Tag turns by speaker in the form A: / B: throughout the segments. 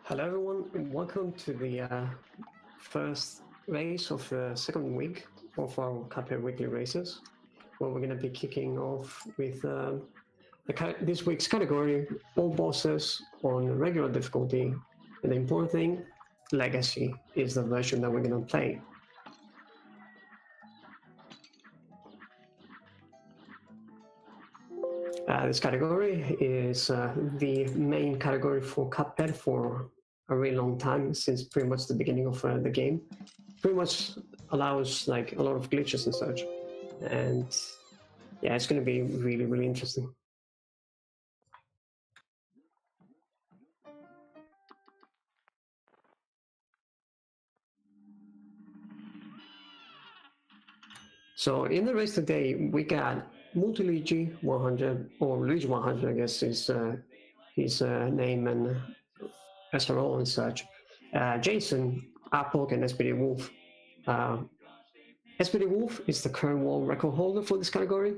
A: Hello everyone, and welcome to the first race of the second week of our Cuphead weekly races, where we're going to be kicking off with this week's category, all bosses on regular difficulty, and the important thing, Legacy is the version that we're going to play. This category is the main category for Cuphead for a really long time, since pretty much the beginning of the game. Pretty much allows like a lot of glitches and such, and yeah, it's going to be really interesting. So in the race today, we got Multi-Luigi 100, or Luigi 100, I guess is his name and SRO and such. Jason, Apple, and SPD Wolf. SPD Wolf is the current world record holder for this category,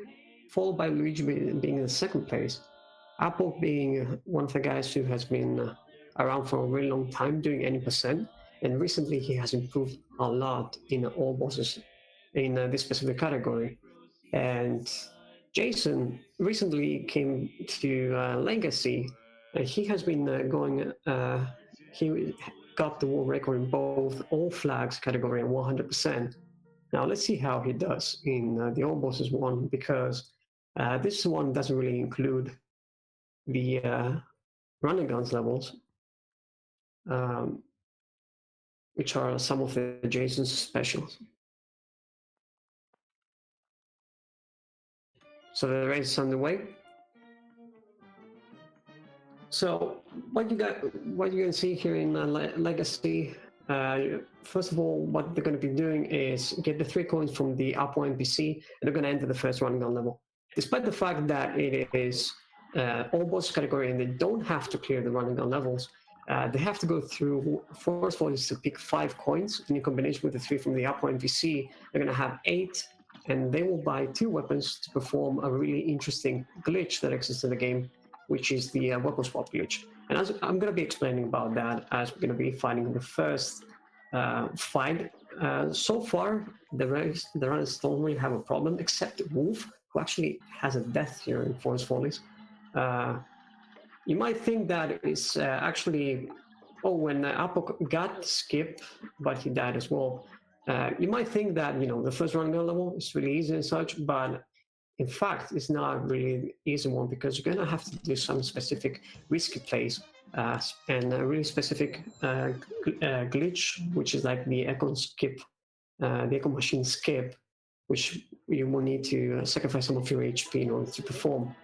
A: followed by Luigi being in the second place. Apple being one of the guys who has been around for a really long time doing any percent, and recently he has improved a lot in all bosses in this specific category. And Jason recently came to Legacy, and he has been he got the world record in both all flags category and 100%. Now let's see how he does in the all bosses one, because this one doesn't really include the running guns levels, which are some of the Jason's specials. So the race is underway. So what you're going to see here in Legacy, first of all, what they're going to be doing is get the 3 coins from the Apple NPC, and they're going to enter the first running gun level. Despite the fact that it is all boss category and they don't have to clear the running gun levels, they have to go through, first of all, is to pick 5 coins, and in combination with the 3 from the Apple NPC, they're going to have 8, and they will buy 2 weapons to perform a really interesting glitch that exists in the game, which is the weapon swap glitch. And I'm going to be explaining about that as we're going to be fighting the first fight. So far, the runners don't really have a problem, except Wolf, who actually has a death here in Forest Follies. You might think that it's actually, when Apple got skipped, but he died as well. You might think that, the first running gun level is really easy and such, but in fact, it's not really an easy one, because you're going to have to do some specific risky plays and a really specific glitch, which is like the Echo skip, the Echo machine skip, which you will need to sacrifice some of your HP in order to perform.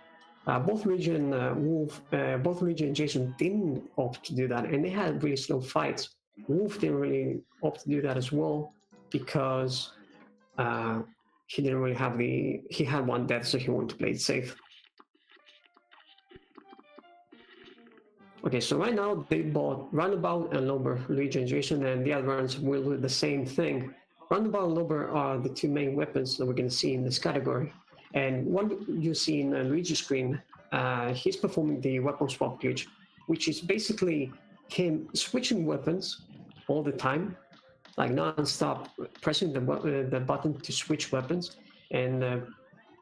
A: Both Luigi and Jason didn't opt to do that, and they had really slow fights. Wolf didn't really opt to do that as well, because he didn't really have he had 1 death, so he wanted to play it safe. Okay, so right now they bought Roundabout and Lober, Luigi and Jason, and the other ones will do the same thing. Roundabout and Lober are the 2 main weapons that we're going to see in this category. And what you see in Luigi's screen, he's performing the weapon swap glitch, which is basically him switching weapons all the time, like non-stop pressing the button to switch weapons. And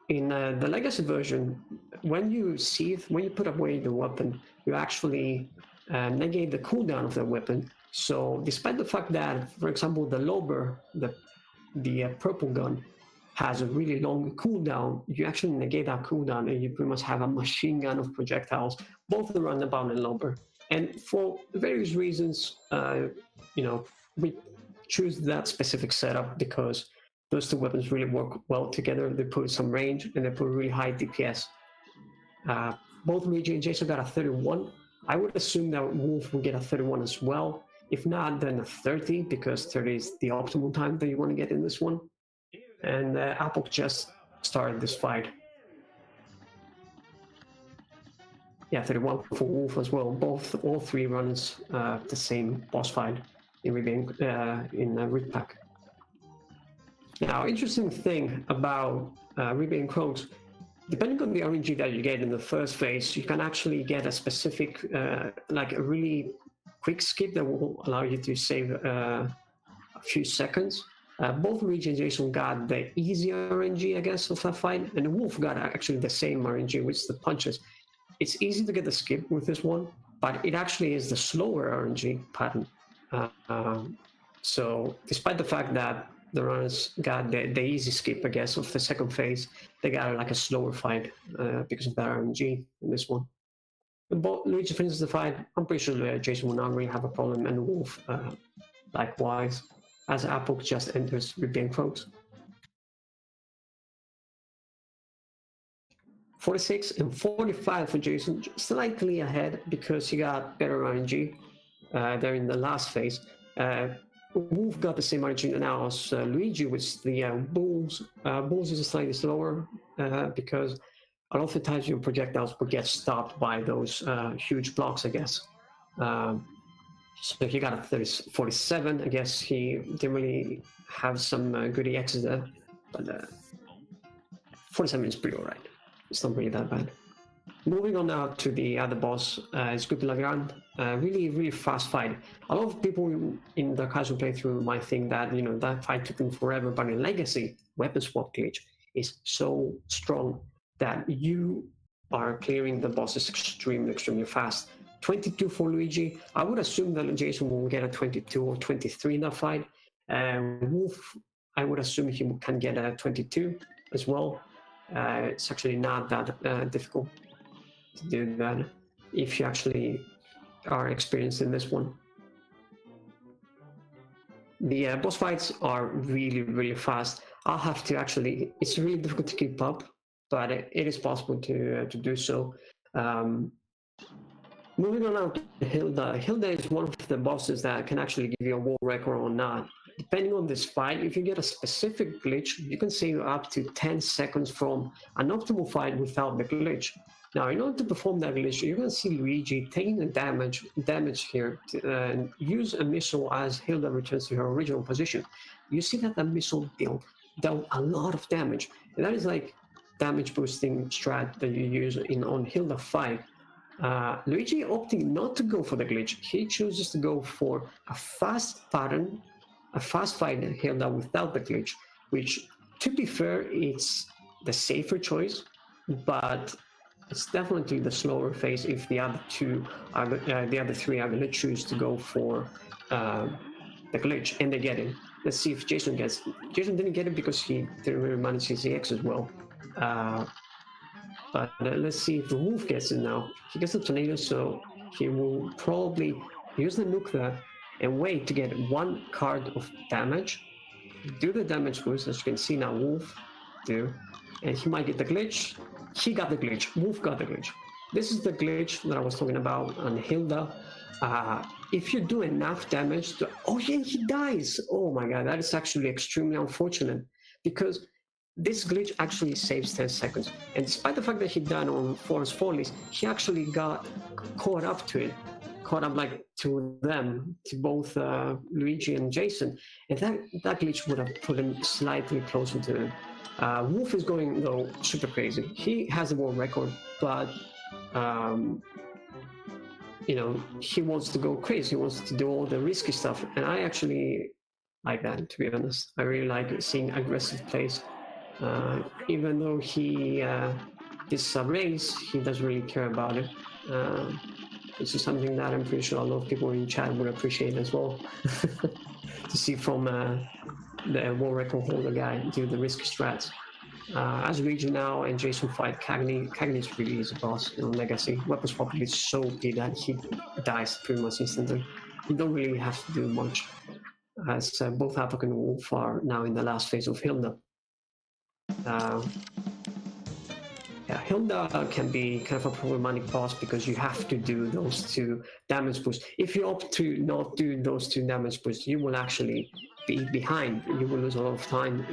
A: in the Legacy version, when you put away the weapon, you actually negate the cooldown of the weapon. So despite the fact that, for example, the Lober, the purple gun, has a really long cooldown, you actually negate that cooldown, and you pretty much have a machine gun of projectiles, both the Roundabout and Lober. And for various reasons, we choose that specific setup because those 2 weapons really work well together. They put some range and they put really high DPS. Both Luigi and Jason got a 31. I would assume that Wolf will get a 31 as well. If not, then a 30, because 30 is the optimal time that you want to get in this one. And Apple just started this fight. Yeah, 31 for Wolf as well. All 3 runners the same boss fight in Rip Pack. Now, interesting thing about Rebane Croaks, depending on the RNG that you get in the first phase, you can actually get a specific, like a really quick skip that will allow you to save a few seconds. Both Luigi and Jason got the easy RNG, I guess, of that fight, and Wolf got actually the same RNG, which is the punches. It's easy to get the skip with this one, but it actually is the slower RNG pattern. So despite the fact that the runners got the easy skip, I guess, of the second phase, they got like a slower fight because of that RNG in this one. But Luigi finishes the fight. I'm pretty sure Jason will not really have a problem, and Wolf likewise, as Apple just enters with being folks. 46 and 45 for Jason, slightly ahead because he got better RNG there in the last phase. Wolf got the same RNG now as Luigi, which the Bulls. Bulls is slightly slower because a lot of the times your projectiles would get stopped by those huge blocks, I guess. So he got a 47. I guess he didn't really have some good EXs there, but 47 is pretty alright. It's not really that bad. Moving on now to the other boss, it's Cuphead. Really, really fast fight. A lot of people in the casual playthrough might think that that fight took them forever, but in Legacy, weapon swap glitch is so strong that you are clearing the bosses extremely, extremely fast. 22 for Luigi. I would assume that Jason will get a 22 or 23 in that fight. Wolf, I would assume he can get a 22 as well. It's actually not that difficult to do that if you actually are experienced in this one. The boss fights are really, really fast. I'll have to actually, it's really difficult to keep up, but it is possible to do so. Moving on now to Hilda. Hilda is one of the bosses that can actually give you a world record or not. Depending on this fight, if you get a specific glitch, you can save up to 10 seconds from an optimal fight without the glitch. Now, in order to perform that glitch, you're going to see Luigi taking the damage here and use a missile as Hilda returns to her original position. You see that the missile dealt a lot of damage, and that is like damage boosting strat that you use on Hilda fight. Luigi opting not to go for the glitch. He chooses to go for a fast pattern, a fast fight Hilda without the glitch, which, to be fair, it's the safer choice, but it's definitely the slower phase if the other three are going to choose to go for the glitch, and they get it. Let's see if Jason gets it. Jason didn't get it because he didn't really manage his EX as well. But let's see if the Wolf gets it now. He gets the tornado, so he will probably use the nuke there and wait to get one card of damage, do the damage boost, as you can see now Wolf do, and he might get the glitch. He got the glitch. Wolf got the glitch. This is the glitch that I was talking about on Hilda. If you do enough damage to... Oh yeah, he dies! Oh my god, that is actually extremely unfortunate, because this glitch actually saves 10 seconds. And despite the fact that he died on Forest Follies, he actually got caught up to it. Caught up like to them, to both Luigi and Jason. And that glitch would have put him slightly closer to him. Wolf is going, though, super crazy. He has a world record, but he wants to go crazy. He wants to do all the risky stuff. And I actually like that, to be honest. I really like seeing aggressive plays. Even though he is a race, he doesn't really care about it. This is something that I'm pretty sure a lot of people in chat would appreciate as well. To see from the world record holder guy do the risky strats. As Luigi now and Jason fight Cagney. Cagney is really easy boss in Legacy. Weapons probably is so big that he dies pretty much instantly. You don't really have to do much, as both Havoc and Wolf are now in the last phase of Hilda. Hilda can be kind of a problematic boss because you have to do those two damage boosts. If you opt to not do those two damage boosts, you will actually be behind. You will lose a lot of time.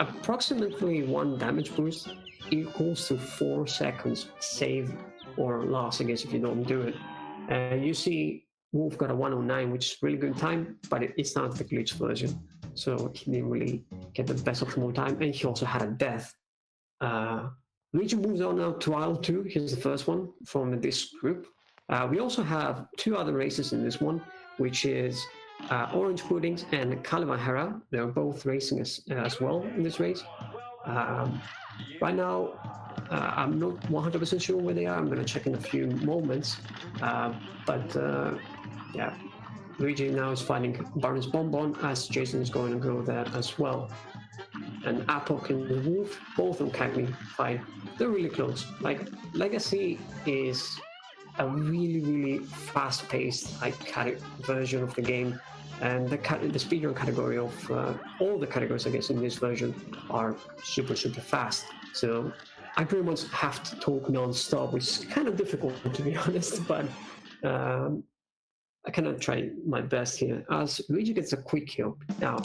A: Approximately one damage boost equals to 4 seconds save or loss, I guess, if you don't do it. You see Wolf got a 109, which is really good time, but it's not the glitch version. So he didn't really get the best optimal time, and he also had a death. Luigi moves on now to Isle 2. Here's the first one from this group. We also have two other races in this one, which is Orange Puddings and Kalimahara. They're both racing as well in this race. Right now, I'm not 100% sure where they are. I'm going to check in a few moments. Yeah, Luigi now is fighting Baron's Bonbon as Jason is going to go there as well. And Apok and the Wolf, both on Cagney fight. They're really close. Like, Legacy is a really fast-paced version of the game, and the speedrun category of all the categories, I guess, in this version are super fast. So I pretty much have to talk non-stop, which is kind of difficult, to be honest, but I cannot try my best here, as Luigi gets a quick kill. Now,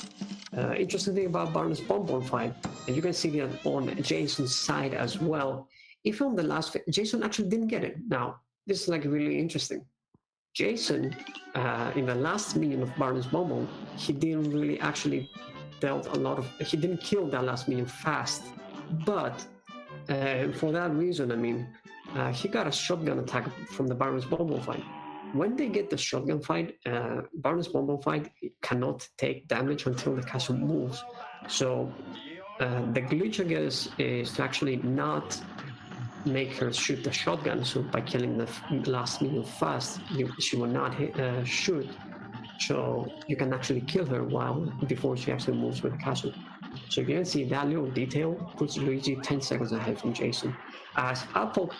A: interesting thing about Baron's Bonbon fight, and you can see that on Jason's side as well, if on the last Jason actually didn't get it. Now, this is like really interesting. Jason, in the last minion of Baron's Bonbon, he didn't really actually he didn't kill that last minion fast, but for that reason, I mean, he got a shotgun attack from the Baron's Bonbon fight. When they get the shotgun fight, Baron's Bonbon fight cannot take damage until the castle moves. So the glitch, I guess, is to actually not make her shoot the shotgun. So by killing the last minion fast, she will not shoot. So you can actually kill her before she actually moves with the castle. So you can see that little detail puts Luigi 10 seconds ahead from Jason. As Apok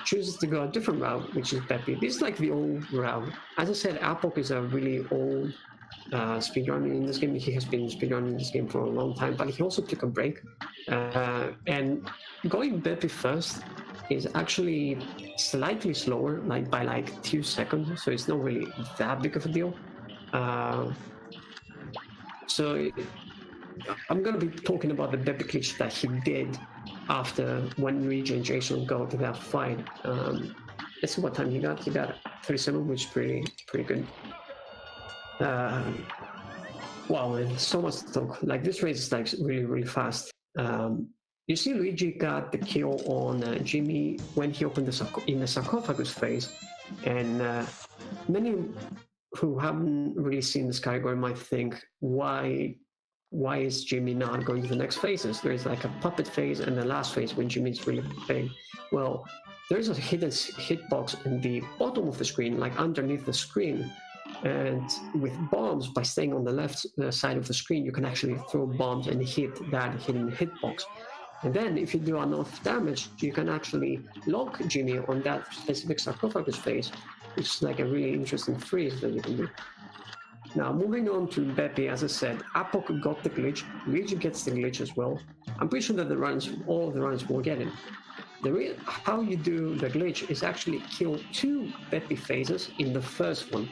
A: chooses to go a different route, which is Peppy. This is like the old route. As I said, Apok is a really old speedrunner in this game. He has been speedrunning this game for a long time, but he also took a break. And going Peppy first is actually slightly slower, like by 2 seconds. So it's not really that big of a deal. So I'm going to be talking about the Peppy glitch that he did after when Luigi and Jason go to that fight. Let's see what time he got. He got 37, which is pretty good. Wow, and so much to talk. Like, this race is like really fast. You see Luigi got the kill on Jimmy when he opened in the sarcophagus phase, and many who haven't really seen this category might think, why is Jimmy not going to the next phases? There's like a puppet phase and the last phase when Jimmy's really big. Well, there's a hidden hitbox in the bottom of the screen, like underneath the screen. And with bombs, by staying on the left side of the screen, you can actually throw bombs and hit that hidden hitbox. And then if you do enough damage, you can actually lock Jimmy on that specific sarcophagus phase, which is like a really interesting freeze that you can do. Now, moving on to Beppy, as I said, Apok got the glitch, Luigi gets the glitch as well. I'm pretty sure that all of the runs will get it. How you do the glitch is actually kill 2 Beppy phases in the first one.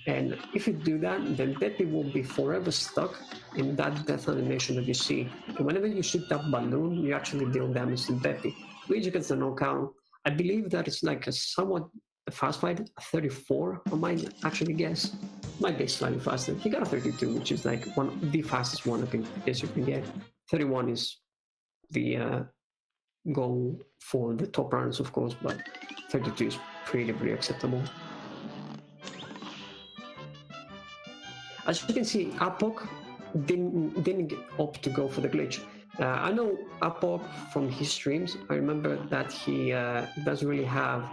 A: And if you do that, then Beppy will be forever stuck in that death animation that you see. And whenever you shoot that balloon, you actually deal damage to Beppy. Luigi gets the knockout. I believe that it's like a somewhat fast fight, a 34, I might actually guess. Might be slightly faster. He got a 32, which is like the fastest one I guess you can get. 31 is the goal for the top runners, of course, but 32 is pretty acceptable. As you can see, Apok didn't opt to go for the glitch. I know Apok from his streams. I remember that he doesn't really have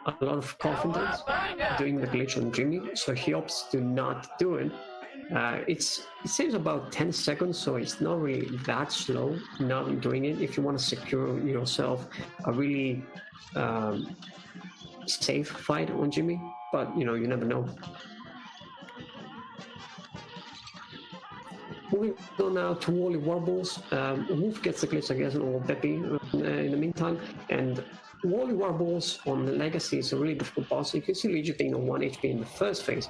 A: a lot of confidence doing the glitch on Jimmy, so he opts to not do it. It saves about 10 seconds, so it's not really that slow not doing it if you want to secure yourself a really safe fight on Jimmy, but you never know. Moving on now to Wally Warbles. Wolf gets the glitch, I guess, or Beppy in the meantime, and Wally Warbles on the Legacy is a really difficult boss. You can see Luigi being on 1 HP in the first phase,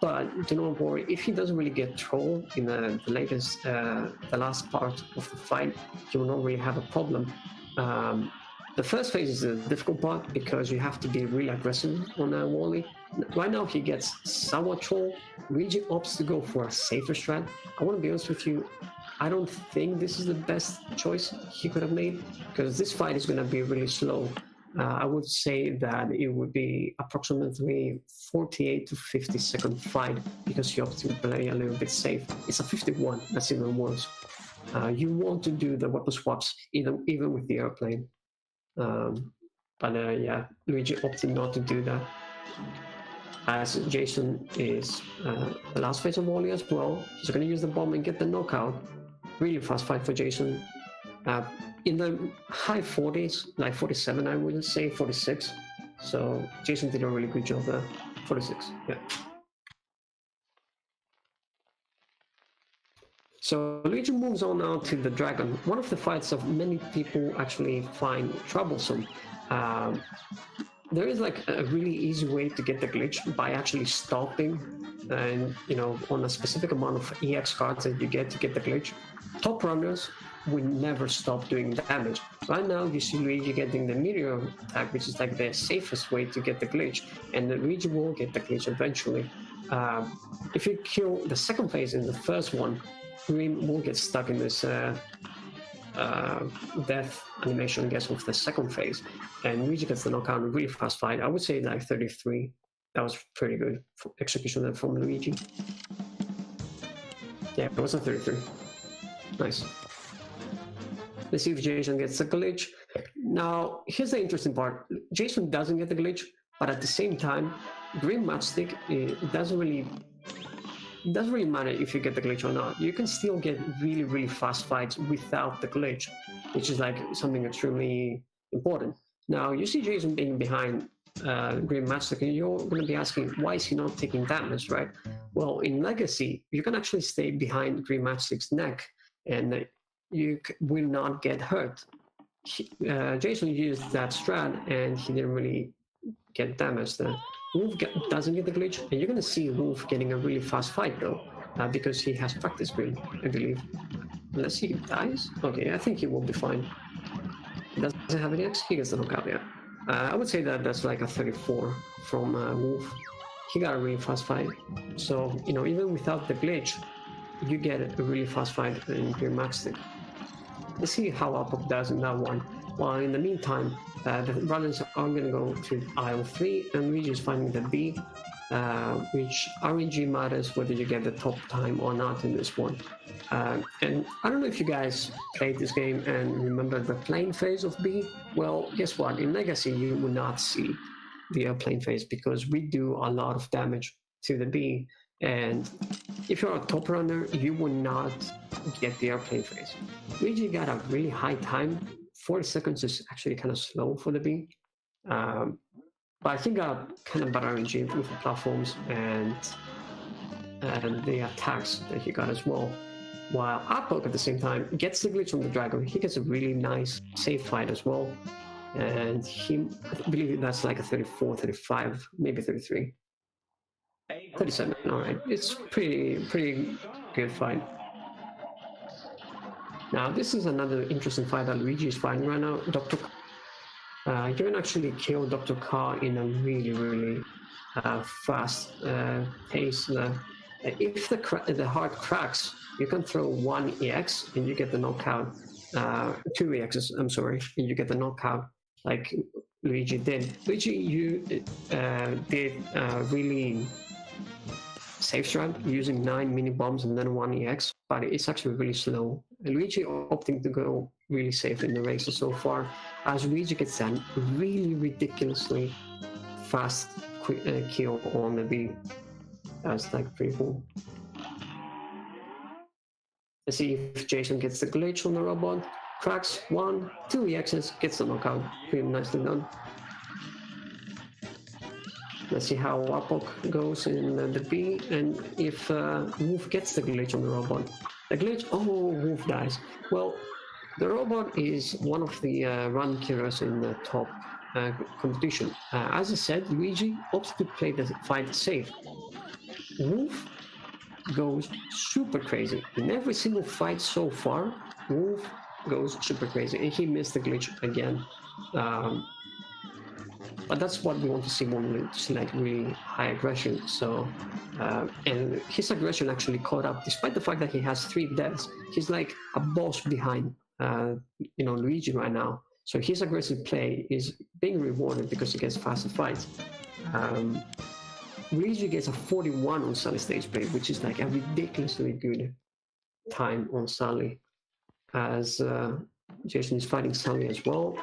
A: but do not worry, if he doesn't really get trolled in the last part of the fight, he will not really have a problem. The first phase is the difficult part because you have to be really aggressive on Wally. Right now he gets somewhat trolled. Luigi opts to go for a safer strat. I want to be honest with you, I don't think this is the best choice he could have made, because this fight is going to be really slow. I would say that it would be approximately 48 to 50-second fight because you have to play a little bit safe. It's a 51, that's even worse. You want to do the weapon swaps even with the airplane. But yeah, Luigi opted not to do that. As Jason is the last phase of volley as well, he's going to use the bomb and get the knockout. Really fast fight for Jason. In the high 40s, like 47, I would say 46. So Jason did a really good job there. 46, yeah. So Luigi moves on now to the dragon. One of the fights that many people actually find troublesome. There is like a really easy way to get the glitch by actually stopping and, you know, on a specific amount of EX cards that you get to get the glitch. Top runners will never stop doing damage. Right now you see Luigi getting the meteor attack, which is like the safest way to get the glitch, and Luigi will get the glitch eventually. If you kill the second phase in the first one, Green will get stuck in this death animation, I guess, of the second phase, and Luigi gets the knockout in a really fast fight. I would say like 33. That was pretty good execution from Luigi. Yeah, it was a 33. Nice. Let's see if Jason gets the glitch. Now, here's the interesting part. Jason doesn't get the glitch, but at the same time, Green Matchstick, it doesn't really matter if you get the glitch or not. You can still get really, really fast fights without the glitch, which is like something extremely important. Now, you see Jason being behind Green Matchstick, and you're going to be asking, why is he not taking damage, right? Well, in Legacy, you can actually stay behind Green Matchstick's neck, and you will not get hurt. Jason used that strat, and he didn't really get damaged there. Wolf doesn't get the glitch, and you're going to see Wolf getting a really fast fight though, because he has practice Green, I believe. Unless he dies? Okay, I think he will be fine. Does he have any X? He gets the knockout, yeah. I would say that that's like a 34 from Wolf. He got a really fast fight. So, you know, even without the glitch, you get a really fast fight in Green Matchstick. Let's see how Apok does in that one. While in the meantime, the runners are going to go to aisle 3, and Luigi is finding the B, which RNG matters whether you get the top time or not in this one. And I don't know if you guys played this game and remember the plane phase of B. Well, guess what? In Legacy, you will not see the airplane phase because we do a lot of damage to the B. And if you're a top runner, you will not get the airplane phase. Luigi got a really high time. 40 seconds is actually kind of slow for the B. But he got kind of better RNG with the platforms and the attacks that he got as well. While Apok at the same time gets the glitch on the dragon. He gets a really nice safe fight as well. And I believe that's like a 34, 35, maybe 33. 37, all right. It's pretty good fight. Now, this is another interesting fight that Luigi is fighting right now. Dr. You can actually kill Dr. Carr in a really, really fast pace. If the heart cracks, you can throw 1 EX and you get the knockout. 2 EXs, I'm sorry, and you get the knockout like Luigi did. Luigi, you did really safe strat using 9 mini bombs and then 1 EX, but it's actually really slow. Luigi opting to go really safe in the race so far, as Luigi gets a really ridiculously fast kill on the B. That's like pretty cool. Let's see if Jason gets the glitch on the robot. Cracks 1, 2 EXs, gets the knockout. Pretty nicely done. Let's see how Apok goes in the B, and if Wolf gets the glitch on the robot. The glitch, oh, Wolf dies. Well, the robot is one of the run killers in the top competition. As I said, Luigi opts to play the fight safe. Wolf goes super crazy. In every single fight so far, Wolf goes super crazy, and he missed the glitch again. But that's what we want to see when we see like really high aggression. So, and his aggression actually caught up, despite the fact that he has 3 deaths. He's like a boss behind, Luigi right now. So his aggressive play is being rewarded because he gets faster fights. Luigi gets a 41 on Sully stage play, which is like a ridiculously good time on Sully, as Jason is fighting Sully as well.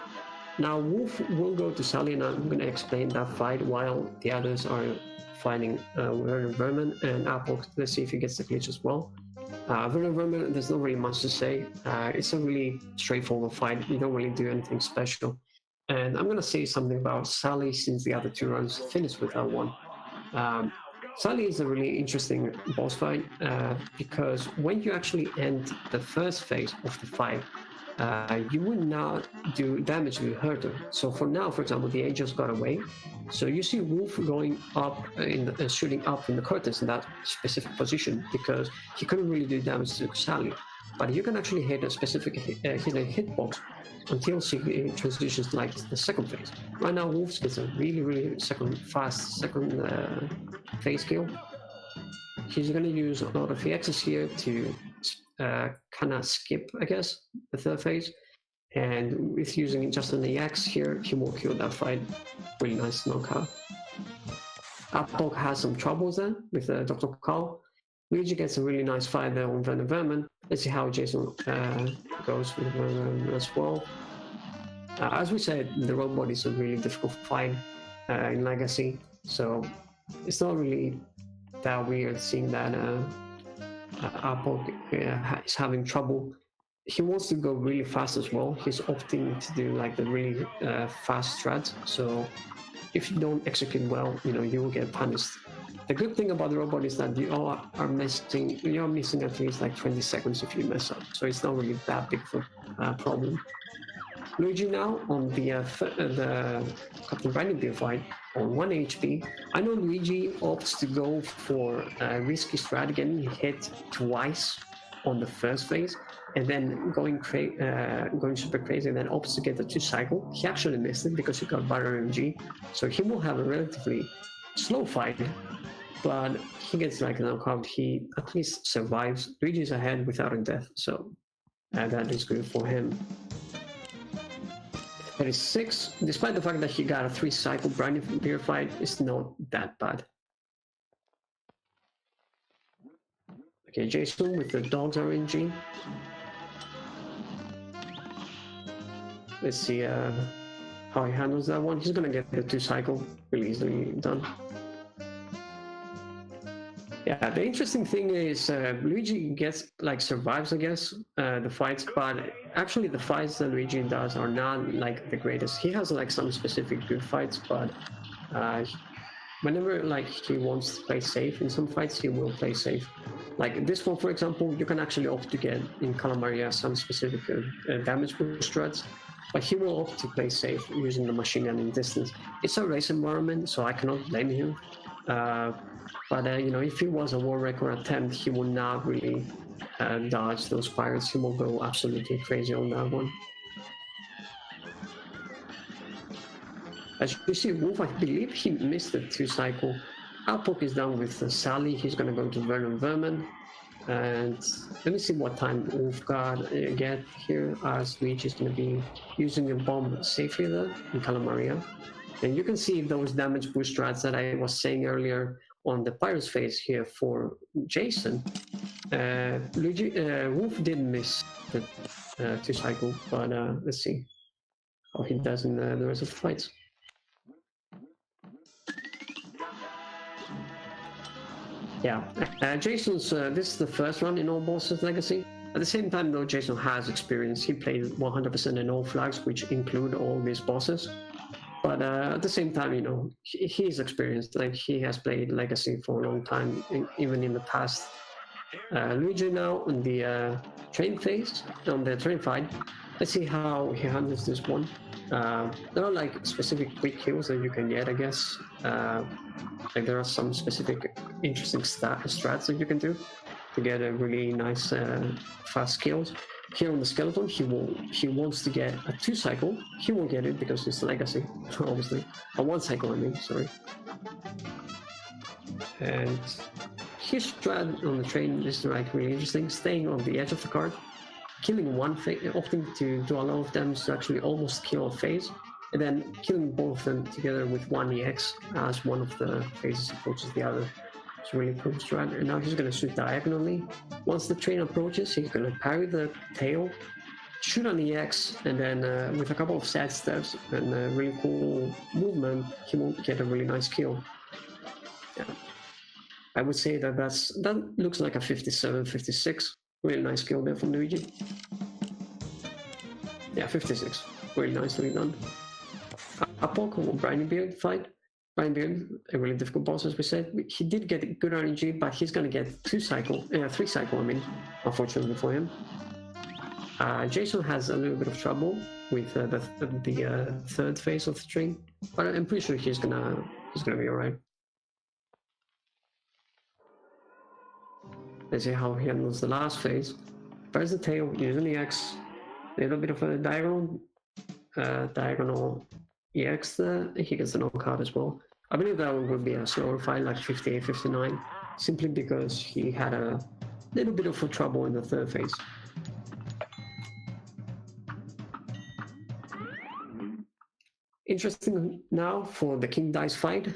A: Now Wolf will go to Sully, and I'm going to explain that fight while the others are fighting Werner Vermin and Apple. Let's see if he gets the glitch as well. Werner Vermin, there's not really much to say. It's a really straightforward fight. You don't really do anything special. And I'm going to say something about Sully since the other 2 runs finished with that one. Sully is a really interesting boss fight because when you actually end the first phase of the fight, you would not do damage to hurt him. So for now, for example, the angels got away. So you see Wolf going up shooting up in the curtains in that specific position because he couldn't really do damage to Sally. But you can actually hit a specific hitbox until she transitions like the second phase. Right now, Wolf gets a really fast second phase kill. He's going to use a lot of EXs here to kind of skip, I guess, the third phase. And with using just an EX here, he will kill that fight. Really nice knockout. Apple has some troubles there with Dr. Carl. Luigi gets a really nice fight there on Werner Vermin. Let's see how Jason goes with Werner Vermin as well. As we said, the robot is a really difficult fight in Legacy, so it's not really that weird seeing that Apple is having trouble. He wants to go really fast as well. He's opting to do like the really fast strats. So if you don't execute well, you will get punished. The good thing about the robot is that you are missing at least like 20 seconds if you mess up. So it's not really that big of a problem. Luigi now on the Captain Brandon fight on 1 HP. I know Luigi opts to go for a risky strat, getting hit twice on the first phase, and then going super crazy, and then opts to get the 2 cycle. He actually missed it because he got Butter MG, so he will have a relatively slow fight, but he gets like a knockout. He at least survives. Luigi's ahead without a death, so that is good for him. 36, despite the fact that he got a 3 cycle Brandy beer fight, it's not that bad. Okay, Jason with the dogs RNG. Let's see how he handles that one. He's gonna get the 2 cycle really easily done. Yeah, the interesting thing is Luigi survives, I guess, the fights, but actually the fights that Luigi does are not like the greatest. He has like some specific good fights, but whenever like he wants to play safe in some fights, he will play safe. Like this one, for example, you can actually opt to get in Calamaria some specific damage boost strats, but he will opt to play safe using the machine gun in distance. It's a race environment, so I cannot blame him. But if it was a war record attempt, he will not really dodge those pirates. He will go absolutely crazy on that one. As you see, Wolf, I believe he missed the 2 cycle. Alpok is down with Sally. He's going to go to Vernon Vermin. And let me see what time Wolf got get here, as Luigi is going to be using a bomb safely there in Calamaria. And you can see those damage boost strats that I was saying earlier on the Pirates phase here for Jason. Wolf did miss the 2 cycle, but let's see how he does in the rest of the fights. Yeah, Jason's, this is the first run in all bosses Legacy. At the same time though, Jason has experience. He played 100% in all flags, which include all these bosses. But at the same time, he's experienced. Like, he has played Legacy for a long time, even in the past. Luigi now on the train phase, on the train fight. Let's see how he handles this one. There are like specific quick kills that you can get, I guess. Like there are some specific interesting strats that you can do to get a really nice fast kills. Here on the skeleton, he wants to get a 2 cycle. He will get it because it's Legacy, obviously. A 1 cycle, I mean, sorry. And his strat on the train is like really interesting, staying on the edge of the card. killing one phase, opting to do a lot of damage to actually almost kill a phase, and then killing both of them together with one EX as one of the phases approaches the other. It's really cool strat. And now he's going to shoot diagonally. Once the train approaches, he's going to parry the tail, shoot on EX, and then with a couple of sad steps and a really cool movement, he will get a really nice kill. Yeah. I would say that that looks like a 57, 56. Really nice kill there from Luigi. Yeah, 56. Really nicely done. Apok or Briny Beard fight. Briny Beard, a really difficult boss, as we said. He did get good RNG, but he's gonna get 3 cycle, I mean, unfortunately for him. Jason has a little bit of trouble with the third phase of the train, but I'm pretty sure he's gonna be alright. Let's see how he handles the last phase. First the tail, using the EX, a little bit of a diagonal EX there. He gets the knockout as well. I believe that one would be a slower fight, like 58, 59, simply because he had a little bit of trouble in the third phase. Interesting now for the King Dice fight.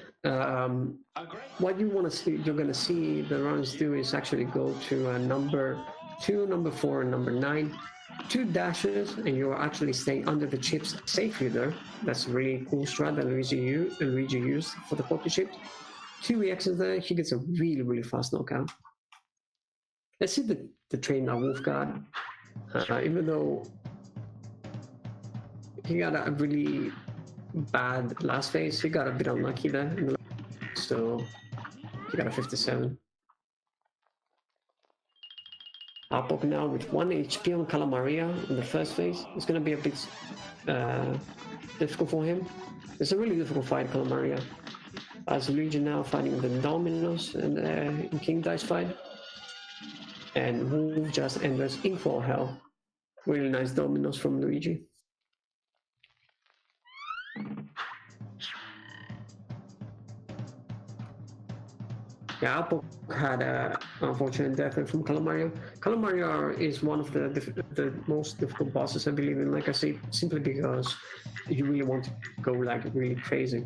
A: What you want to see, you're going to see the runners do is actually go to number 2, number 4, and number 9. 2 dashes, and you're actually staying under the chips safely there. That's a really cool strat that Luigi used for the poker chips. 2 EXs there, he gets a really, really fast knockout. Let's see the train that Wolf got. Even though he got a really bad last phase, he got a bit unlucky there. So he got a 57. Apok now with 1 HP on Calamaria in the first phase. It's going to be a bit difficult for him. It's a really difficult fight, Calamaria. As Luigi now fighting the Dominos in King Dice fight. And Wolf just enters Inkwell Hell. Really nice Dominos from Luigi. Yeah, Apok had an unfortunate death from Calamaria. Calamaria is one of the most difficult bosses, I believe, in Legacy, simply because you really want to go like really crazy.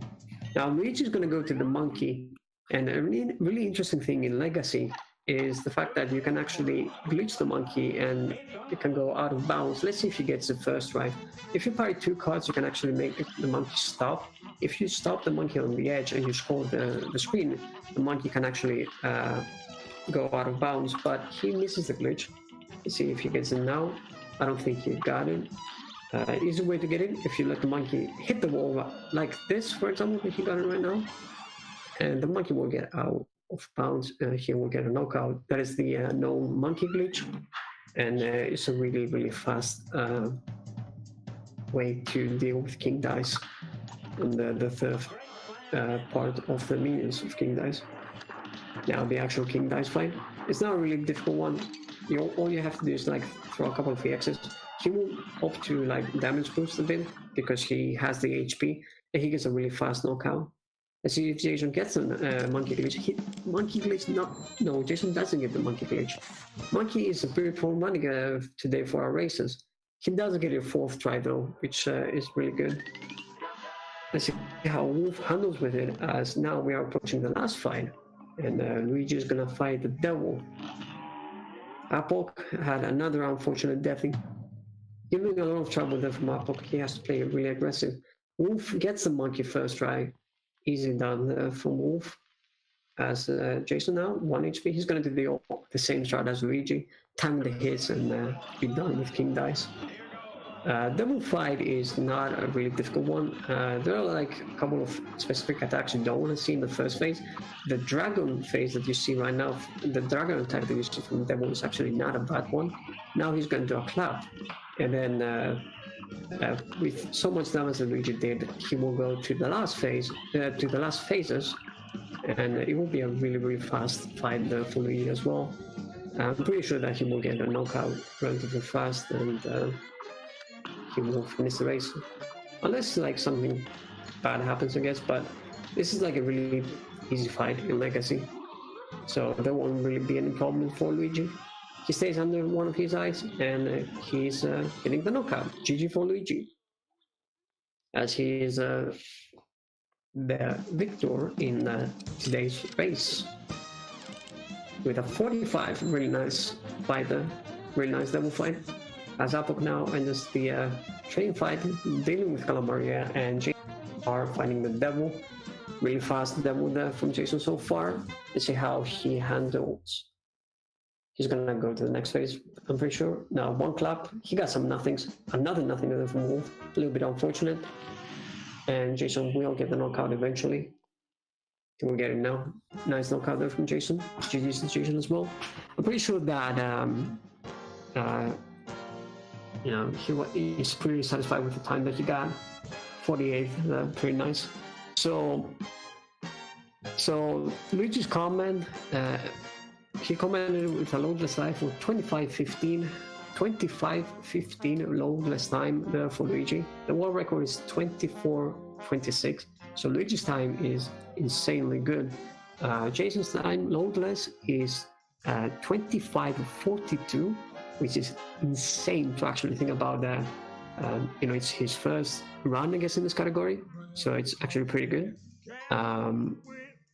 A: Now, Luigi's going to go to the monkey, and a really interesting thing in Legacy is the fact that you can actually glitch the monkey and it can go out of bounds. Let's see if he gets it first right. If you parry 2 cards, you can actually make the monkey stop. If you stop the monkey on the edge and you score the screen, the monkey can actually go out of bounds, but he misses the glitch. Let's see if he gets it now. I don't think he got it. Easy way to get it, if you let the monkey hit the wall like this, for example, if he got it right now, and the monkey will get out of bounds, he will get a knockout. That is the known monkey glitch, and it's a really, really fast way to deal with King Dice and the third part of the minions of King Dice. Now the actual King Dice fight, it's not a really difficult one. All you have to do is like throw a couple of EXs. He will opt to like damage boost a bit because he has the HP, and he gets a really fast knockout. Let's see if Jason gets a monkey glitch. Monkey glitch, no, Jason doesn't get the monkey glitch. Monkey is a beautiful money today for our races. He doesn't get a 4th try though, which is really good. Let's see how Wolf handles with it, as now we are approaching the last fight, and Luigi is gonna fight the devil. Apok had another unfortunate death. Giving a lot of trouble there from Apok. He has to play really aggressive. Wolf gets the monkey first try. Easy done from Wolf. As Jason now, 1 HP. He's going to do the same strat as Luigi. Time the hits and be done with King Dice. Devil fight is not a really difficult one. There are like a couple of specific attacks you don't want to see in the first phase. The dragon phase that you see right now, the dragon attack that you see from Devil is actually not a bad one. Now he's going to do a clap. And then with so much damage that Luigi did, he will go to the last phase, to the last phases, and it will be a really, really fast fight for Luigi as well. I'm pretty sure that he will get a knockout relatively fast, and he will finish the race. Unless like something bad happens, I guess, but this is like a really easy fight in Legacy. So there won't really be any problem for Luigi. he stays under one of his eyes, and he's getting the knockout. GG for Luigi, as he is the victor in today's race with a 45. Really nice fight, really nice double fight. As Apok now enters the training fight, dealing with Calamaria and Jason are fighting the devil. Really fast devil there from Jason so far. Let's see how he handles. He's gonna go to the next phase, I'm pretty sure. Now, one clap, he got some nothings. Another nothing there from Wolf, a little bit unfortunate. And Jason will get the knockout eventually. We'll get it now. Nice knockout there from Jason. GG's to Jason as well. I'm pretty sure that you know, he's pretty satisfied with the time that he got. 48, pretty nice. So Luigi's comment, he commented with a loadless time for 25:15 loadless time there for Luigi. The world record is 24:26. So Luigi's time is insanely good. Jason's time loadless is 25:42, which is insane to actually think about that. You know, it's his first run, I guess, in this category, so it's actually pretty good.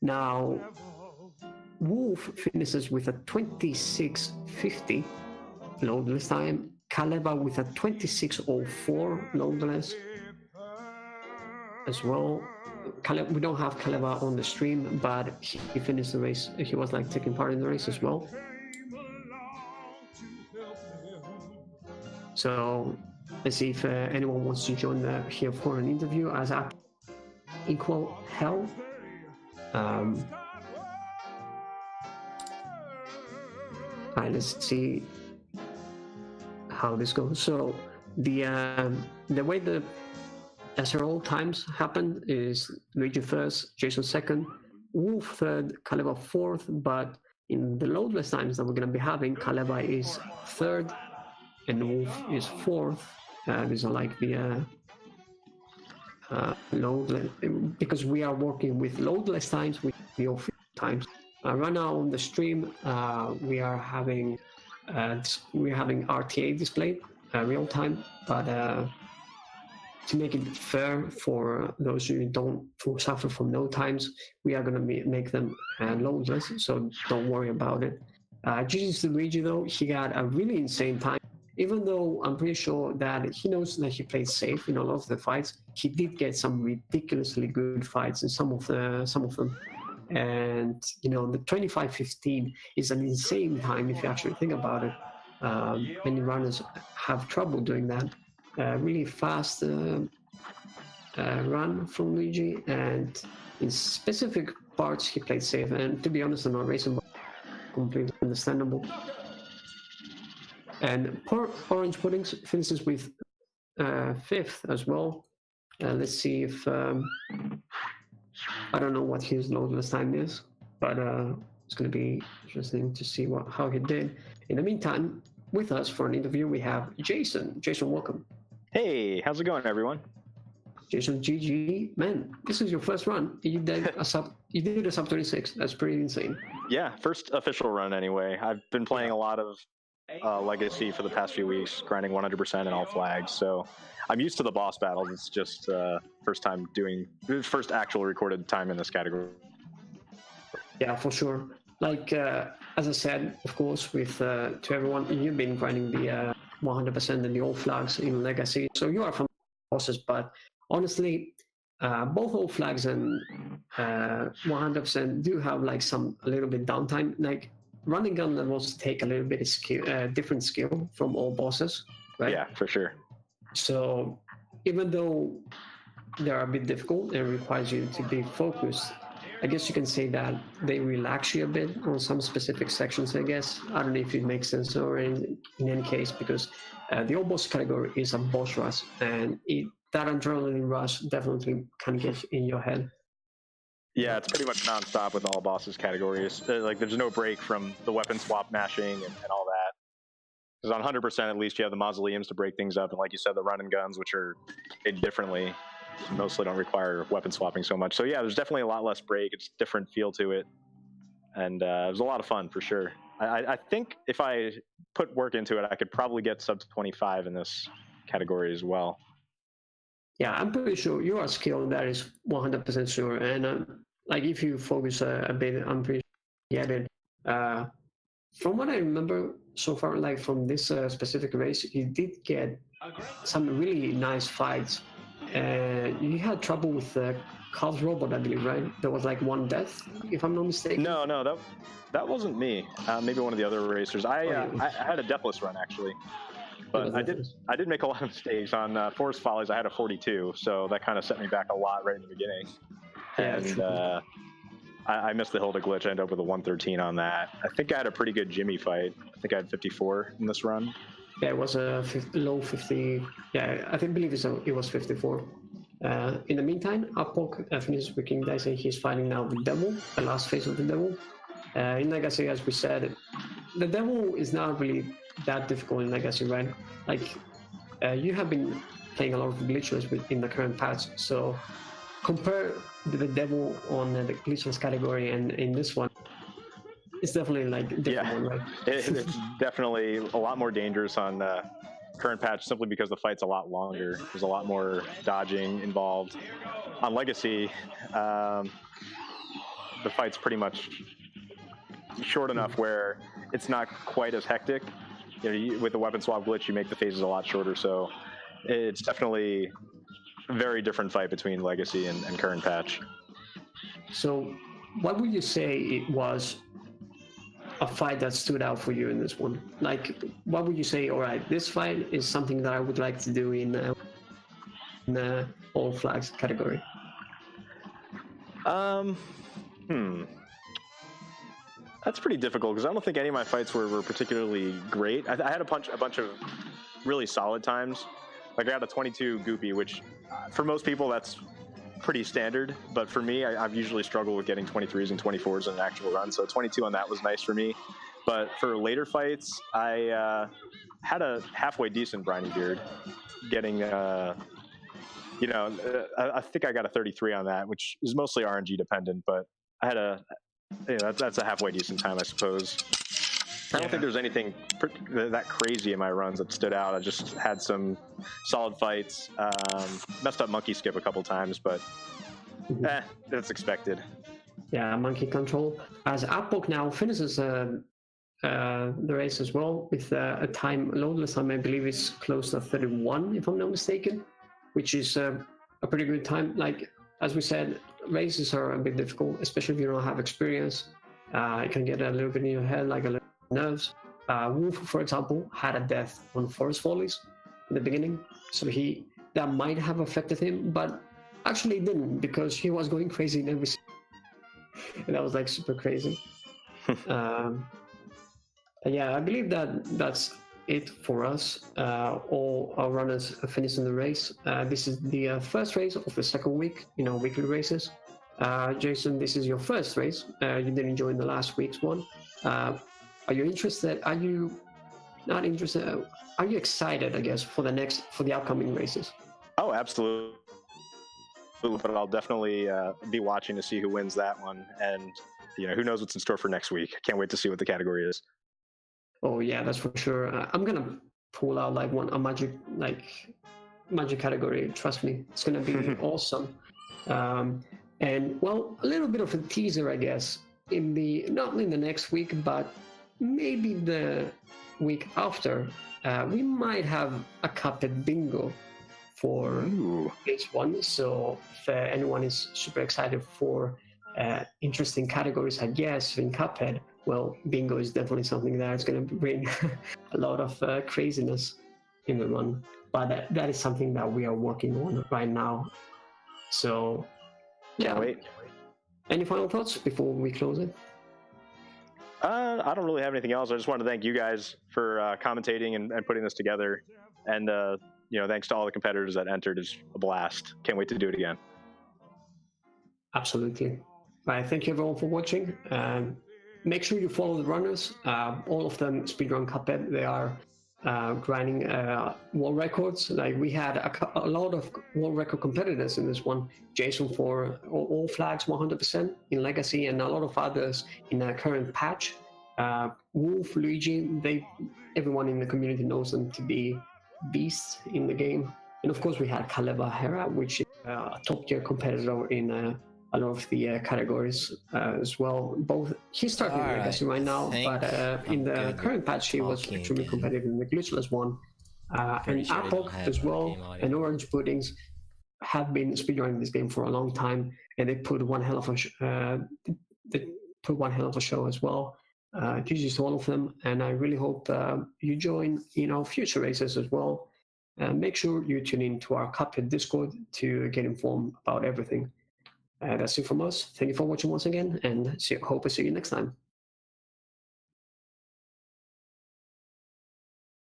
A: Now, Wolf finishes with a 26:50 loadless time. Kaleva with a 26:04 loadless as well. We don't have Kaleva on the stream, but he finished the race. He was like taking part in the race as well. So let's see if anyone wants to join here for an interview as equal hell. Alright, let's see how this goes. So the way the SRO times happen is Luigi first, Jason second, Wolf third, Kaleva fourth, but in the loadless times that we're going to be having, Kaleva is third and Wolf is fourth. These are like the loadless, because we are working with loadless times with the official times. Right now on the stream, we are having RTA displayed real time, but to make it fair for those who don't suffer from no times, we are going to make them loadless, so don't worry about it. GG's to Luigi though, he got a really insane time. Even though I'm pretty sure that he knows that he played safe in a lot of the fights, he did get some ridiculously good fights in some of them. And you know, the 25:15 is an insane time if you actually think about it. Many runners have trouble doing that. Really fast run from Luigi, and in specific parts he played safe. And to be honest, I'm not racing, completely understandable. And poor Orange Puddings finishes with fifth as well. Let's see if I don't know what his loadless time is, but it's going to be interesting to see how he did. In the meantime, with us for an interview, we have Jason. Jason, welcome.
B: Hey, how's it going, everyone?
A: Jason, GG, man, this is your first run. You did a sub 26. That's pretty insane.
B: Yeah, first official run anyway. I've been playing a lot of Legacy for the past few weeks, grinding 100% in all flags, so I'm used to the boss battles. It's just first actual recorded time in this category.
A: Yeah, for sure. Like as I said, of course, with to everyone, you've been grinding the 100% in the old flags in Legacy, so you are from bosses. But honestly, both old flags and 100% do have like a little bit downtime. Like running gun levels take a little bit of different skill from all bosses, right?
B: Yeah, for sure.
A: So even though they're a bit difficult and requires you to be focused, I guess you can say that they relax you a bit on some specific sections, I guess. I don't know if it makes sense or in any case, because the old boss category is a boss rush, and that adrenaline rush definitely can get in your head.
B: Yeah, it's pretty much nonstop with all bosses categories. Like, there's no break from the weapon swap mashing and all that. Because on 100%, at least, you have the mausoleums to break things up, and like you said, the run and guns, which are made differently, mostly don't require weapon swapping so much. So yeah, there's definitely a lot less break. It's a different feel to it, and it was a lot of fun for sure. I think if I put work into it, I could probably get sub 25 in this category as well.
A: Yeah, I'm pretty sure you are skilled. That is 100% sure. And like if you focus a bit, I'm pretty sure you get it. From what I remember so far, like from this specific race, you did get some really nice fights. You had trouble with the Carl's robot, I believe, right? There was like one death, if I'm not mistaken.
B: No, that wasn't me. Maybe one of the other racers. I had a deathless run actually, but I did make a lot of mistakes on Forest Follies. I had a 42, so that kind of set me back a lot right in the beginning.
A: Yeah,
B: and I missed the Hilda glitch. I ended up with a 113 on that. I think I had a pretty good Jimmy fight. I think I had 54 in this run.
A: Yeah, it was a low 50. Yeah, I believe it was 54. In the meantime, Apok finishes with King Daisy. He's fighting now the Devil, the last phase of the Devil. In Legacy, as we said, the Devil is not really that difficult in Legacy, right? Like, you have been playing a lot of glitches in the current patch, so compare the Devil on the glitchless category and in this one, it's definitely like different, right?
B: It's definitely a lot more dangerous on current patch simply because the fight's a lot longer. There's a lot more dodging involved. On Legacy, the fight's pretty much short enough where it's not quite as hectic. With the weapon swap glitch, you make the phases a lot shorter, so it's definitely a very different fight between Legacy and current patch.
A: So what would you say it was a fight that stood out for you in this one? Like, what would you say, all right, this fight is something that I would like to do in the all flags category?
B: That's pretty difficult because I don't think any of my fights were particularly great. I had a bunch of really solid times. Like I got a 22 Goopy, which for most people that's pretty standard, but for me, I've usually struggled with getting 23s and 24s in an actual run, so 22 on that was nice for me. But for later fights, I had a halfway decent Briny Beard, getting, I think I got a 33 on that, which is mostly RNG dependent, but I had that's a halfway decent time, I suppose. I don't think there's anything that crazy in my runs that stood out. I just had some solid fights, messed up monkey skip a couple times, but that's expected.
A: Yeah, monkey control. As Apok now finishes the race as well with a time, loadless time, I believe is close to 31, if I'm not mistaken, which is a pretty good time. Like, as we said, races are a bit difficult, especially if you don't have experience. It can get a little bit in your head, like a little nerves. Wolf, for example, had a death on Forest Follies in the beginning, so that might have affected him, but actually it didn't, because he was going crazy in every and that was like super crazy. Yeah, I believe that's it for us. All our runners are finishing the race. This is the first race of the second week in our weekly races. Jason, this is your first race. You didn't join the last week's one. Are you interested? Are you not interested? Are you excited, I guess, for the upcoming races?
B: Oh, absolutely. But I'll definitely be watching to see who wins that one, and who knows what's in store for next week. Can't wait to see what the category is.
A: Oh yeah, that's for sure. I'm gonna pull out like a magic category. Trust me, it's gonna be awesome. And well, a little bit of a teaser, I guess, not in the next week, but maybe the week after, we might have a Cuphead bingo for each one. So if anyone is super excited for interesting categories, I guess, in Cuphead, well, bingo is definitely something that's going to bring a lot of craziness in the run. But that is something that we are working on right now. So, yeah.
B: Wait.
A: Any final thoughts before we close it?
B: I don't really have anything else. I just want to thank you guys for commentating and putting this together. And, thanks to all the competitors that entered. It's a blast. Can't wait to do it again.
A: Absolutely. Right. Thank you everyone for watching. Make sure you follow the runners. All of them speedrun Cuphead. They are grinding world records. Like we had a lot of world record competitors in this one. Jason for all flags 100% in Legacy, and a lot of others in the current patch. Wolf, Luigi, everyone in the community knows them to be beasts in the game. And of course, we had Kaleva Hera, which is a top tier competitor in a lot of the categories as well. Both he's starting in Legacy right now, but in the current patch, he was extremely competitive in the glitchless one. And
C: Sure
A: Apok as well, and Orange Puddings have been speedrunning this game for a long time, and they put one hell of a show as well. GG's to all of them, and I really hope you join future races as well. Make sure you tune in to our Cuphead Discord to get informed about everything. That's it from us. Thank you for watching once again, and hope to see you next time.